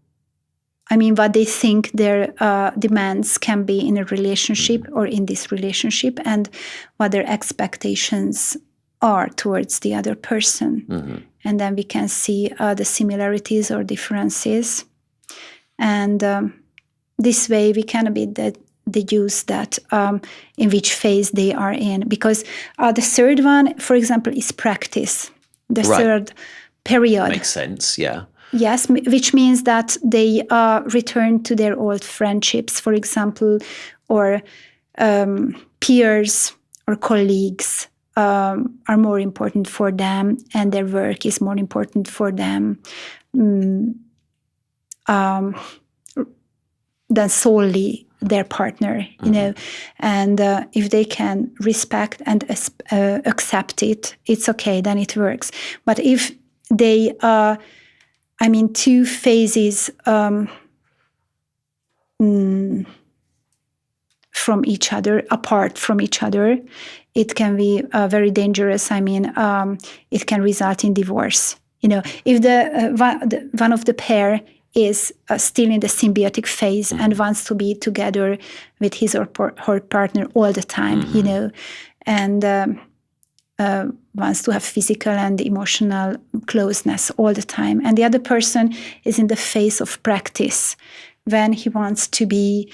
I mean, what they think their demands can be in a relationship or in this relationship, and what their expectations are towards the other person. And then we can see the similarities or differences. And this way we can a bit deduce that in which phase they are in. Because the third one, for example, is practice. The third period. Makes sense, yeah. Yes, which means that they return to their old friendships, for example, or peers or colleagues. Are more important for them, and their work is more important for them than solely their partner, you know. And if they can respect and accept it, it's okay, then it works. But if they, 2 phases from each other, apart from each other, it can be very dangerous. It can result in divorce. You know, if one of the pair is still in the symbiotic phase and wants to be together with his or her partner all the time, you know, and wants to have physical and emotional closeness all the time, and the other person is in the phase of practice, when he wants to be,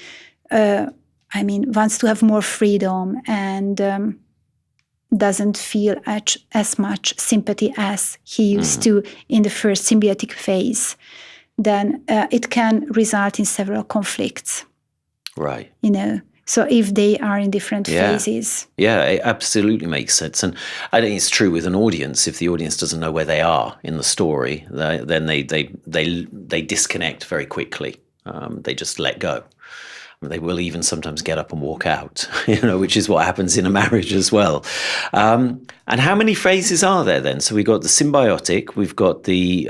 wants to have more freedom and doesn't feel as much sympathy as he used to in the first symbiotic phase, then it can result in several conflicts. Right. You know, So if they are in different phases. Yeah, it absolutely makes sense. And I think it's true with an audience. If the audience doesn't know where they are in the story, then they disconnect very quickly. They just let go. They will even sometimes get up and walk out, which is what happens in a marriage as well. And how many phases are there then? So we've got the symbiotic, we've got the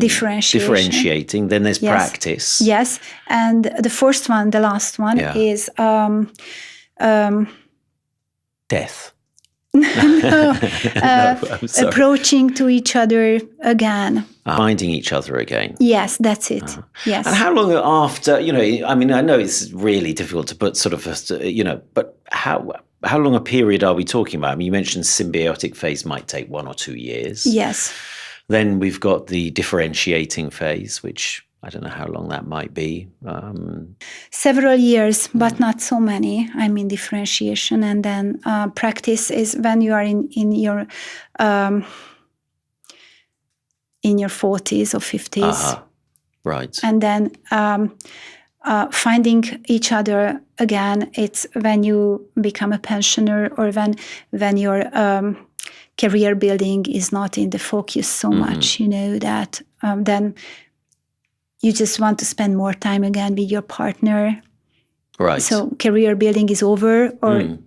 differentiating, then there's practice. Yes, and the first one, the last one, is death. Approaching to each other again. Finding each other again. Yes, that's it. Yes. And how long after, I mean, I know it's really difficult to put sort of, but how long a period are we talking about? I mean, you mentioned symbiotic phase might take 1 or 2 years. Yes. Then we've got the differentiating phase, which I don't know how long that might be. Several years, but not so many. I mean, differentiation. And then practice is when you are in your 40s or 50s. Right. And then finding each other again, it's when you become a pensioner or when your career building is not in the focus so much, that then you just want to spend more time again with your partner. Right. So career building is over,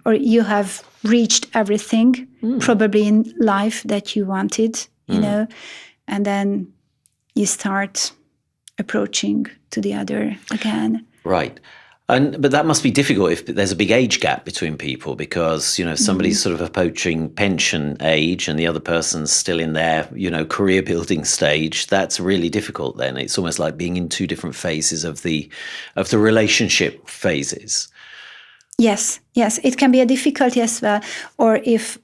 or you have reached everything probably in life that you wanted, and then you start approaching to the other again. Right. But that must be difficult if there's a big age gap between people, because, somebody's sort of approaching pension age and the other person's still in their, career building stage. That's really difficult then. It's almost like being in two different phases of the relationship phases. Yes. It can be a difficulty as well. Or if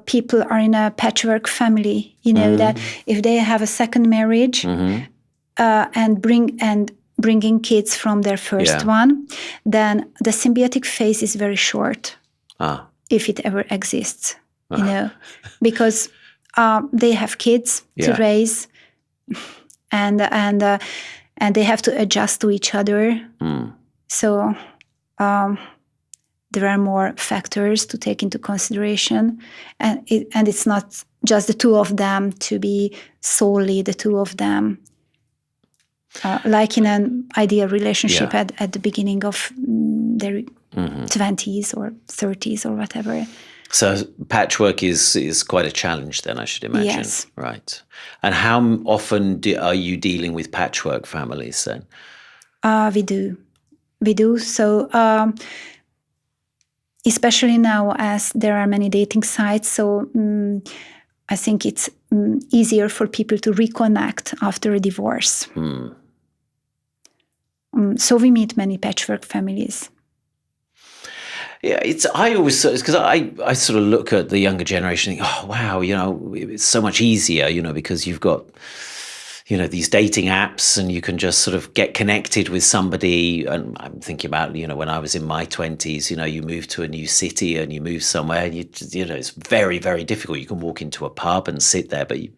people are in a patchwork family, that if they have a second marriage and bringing kids from their first one, then the symbiotic phase is very short, if it ever exists, because they have kids to raise, and they have to adjust to each other. So there are more factors to take into consideration, and it's not just the two of them to be solely the two of them. Like in an ideal relationship at the beginning of their 20s or 30s or whatever. So patchwork is quite a challenge then, I should imagine. Yes. Right. And how often are you dealing with patchwork families then? We do. So especially now, as there are many dating sites, so I think it's easier for people to reconnect after a divorce. So we meet many patchwork families. Yeah, I always, because I sort of look at the younger generation and think, oh, wow, it's so much easier, because you've got, these dating apps and you can just sort of get connected with somebody. And I'm thinking about, when I was in my 20s, you move to a new city and you move somewhere and it's very, very difficult. You can walk into a pub and sit there, but the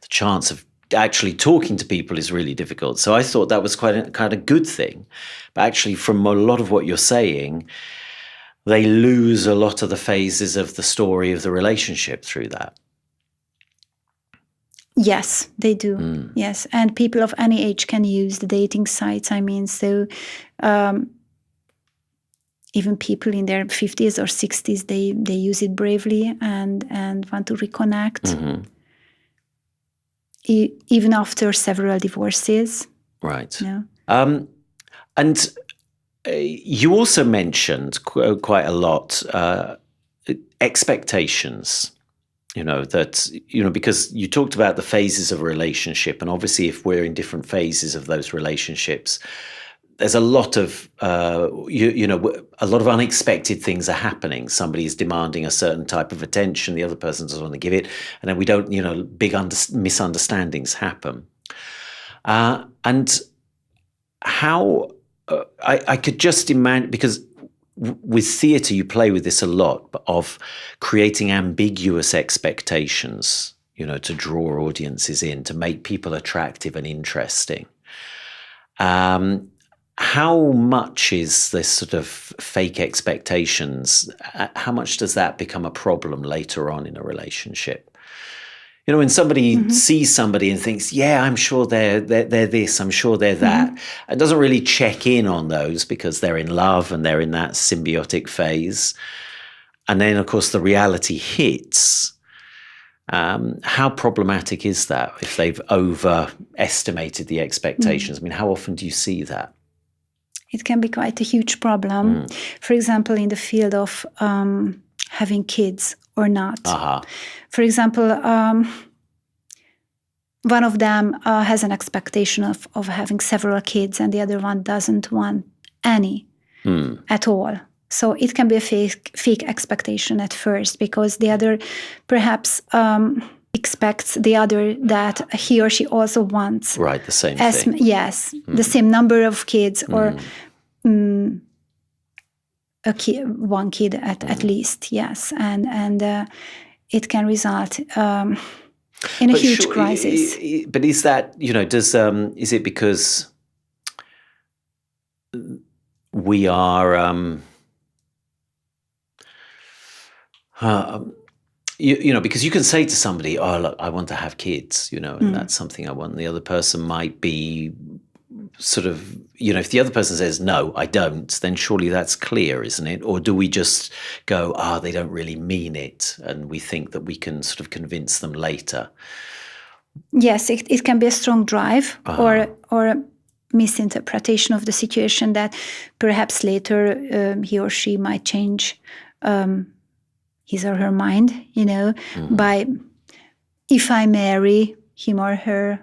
chance of actually talking to people is really difficult. So I thought that was quite a kind of good thing. But actually, from a lot of what you're saying, they lose a lot of the phases of the story of the relationship through that. Yes, they do. Yes. And people of any age can use the dating sites. I mean, so even people in their 50s or 60s, they use it bravely and want to reconnect. Even after several divorces. Right. And you also mentioned quite a lot expectations, because you talked about the phases of a relationship. And obviously, if we're in different phases of those relationships, there's a lot of, a lot of unexpected things are happening. Somebody is demanding a certain type of attention. The other person doesn't want to give it. And then we don't, big misunderstandings happen. And how, I could just imagine, because with theatre, you play with this a lot, of creating ambiguous expectations, to draw audiences in, to make people attractive and interesting. how much is this sort of fake expectations? How much does that become a problem later on in a relationship? When somebody sees somebody and thinks, yeah, I'm sure they're this, I'm sure they're that, and doesn't really check in on those because they're in love and they're in that symbiotic phase. And then, of course, the reality hits. How problematic is that if they've overestimated the expectations? I mean, how often do you see that? It can be quite a huge problem. For example, in the field of having kids or not. For example, one of them has an expectation of having several kids and the other one doesn't want any at all. So it can be a fake expectation at first because the other perhaps expects the other that he or she also wants. Right, the same thing. Yes, the same number of kids or one kid at least, yes. And it can result in a huge crisis. But is that, is it because we are... because you can say to somebody, oh, look, I want to have kids, and that's something I want. And the other person might be sort of, if the other person says, no, I don't, then surely that's clear, isn't it? Or do we just go, they don't really mean it, and we think that we can sort of convince them later? Yes, it can be a strong drive or a misinterpretation of the situation that perhaps later he or she might change his or her mind, by if I marry him or her,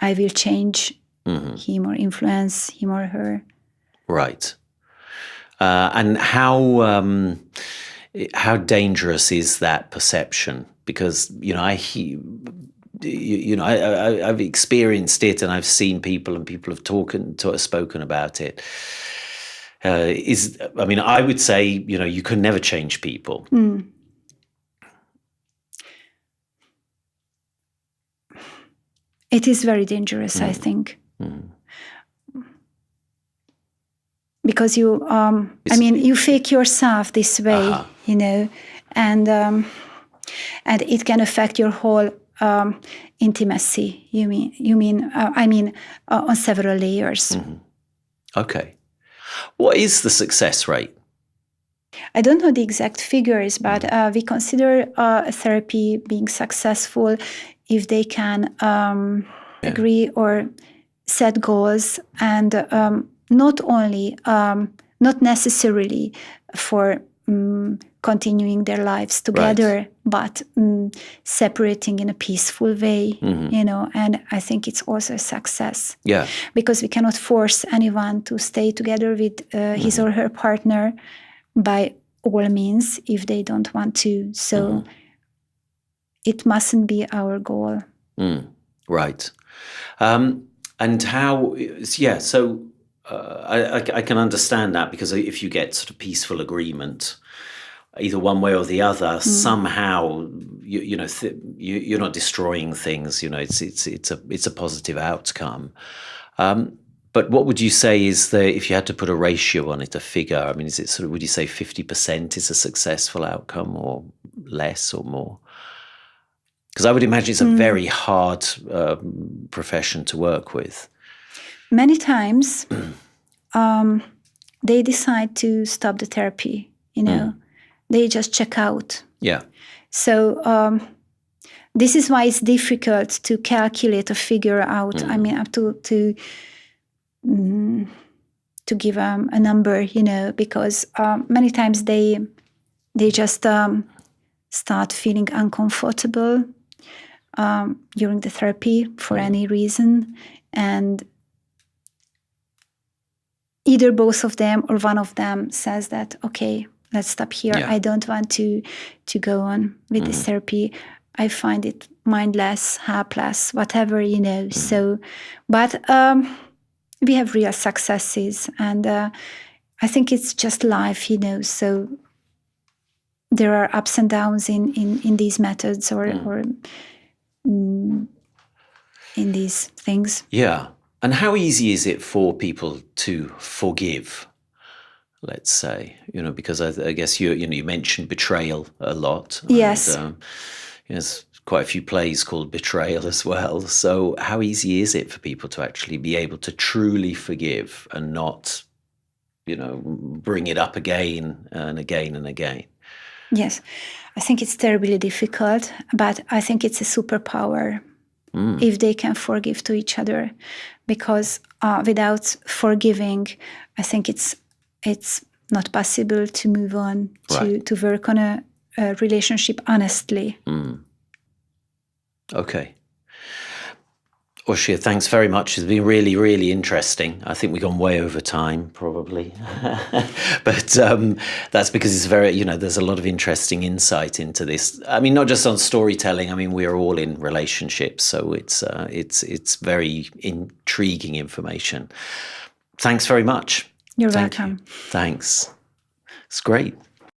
I will change him or influence him or her. Right. And how dangerous is that perception? Because, I've experienced it and I've seen people and people have spoken about it. I would say, you can never change people. It is very dangerous, I think. Because you fake yourself this way, and it can affect your whole intimacy. On several layers. Okay. What is the success rate? I don't know the exact figures, but we consider a therapy being successful if they can agree or set goals, and not necessarily for continuing their lives together, but separating in a peaceful way, and I think it's also a success. Yeah. Because we cannot force anyone to stay together with his or her partner by all means if they don't want to. So it mustn't be our goal. Right. And how, so I can understand that, because if you get sort of peaceful agreement, either one way or the other, somehow you're not destroying things. It's a positive outcome. But what would you say is if you had to put a ratio on it, a figure? Is it sort of, would you say 50% is a successful outcome, or less, or more? Because I would imagine it's a very hard profession to work with. Many times, they decide to stop the therapy. They just check out. Yeah. So this is why it's difficult to calculate or figure out. Up to give a number, because many times they just start feeling uncomfortable during the therapy for any reason, and either both of them or one of them says that, okay, let's stop here. Yeah. I don't want to go on with this therapy. I find it mindless, helpless, whatever, So, but we have real successes, and I think it's just life, So there are ups and downs in these methods, or in these things. Yeah. And how easy is it for people to forgive? Let's say, because I guess you mentioned betrayal a lot, and Yes. there's quite a few plays called Betrayal as well. So, how easy is it for people to actually be able to truly forgive and not, bring it up again and again and again? Yes. I think it's terribly difficult, but I think it's a superpower if they can forgive to each other, because without forgiving, I think it's not possible to move on to work on a relationship honestly. Okay. Orsolya, thanks very much. It's been really, really interesting. I think we've gone way over time, probably. But that's because it's very, there's a lot of interesting insight into this. I mean, not just on storytelling. I mean, we're all in relationships, so it's very intriguing information. Thanks very much. You're Thank welcome. you. Thanks. It's great.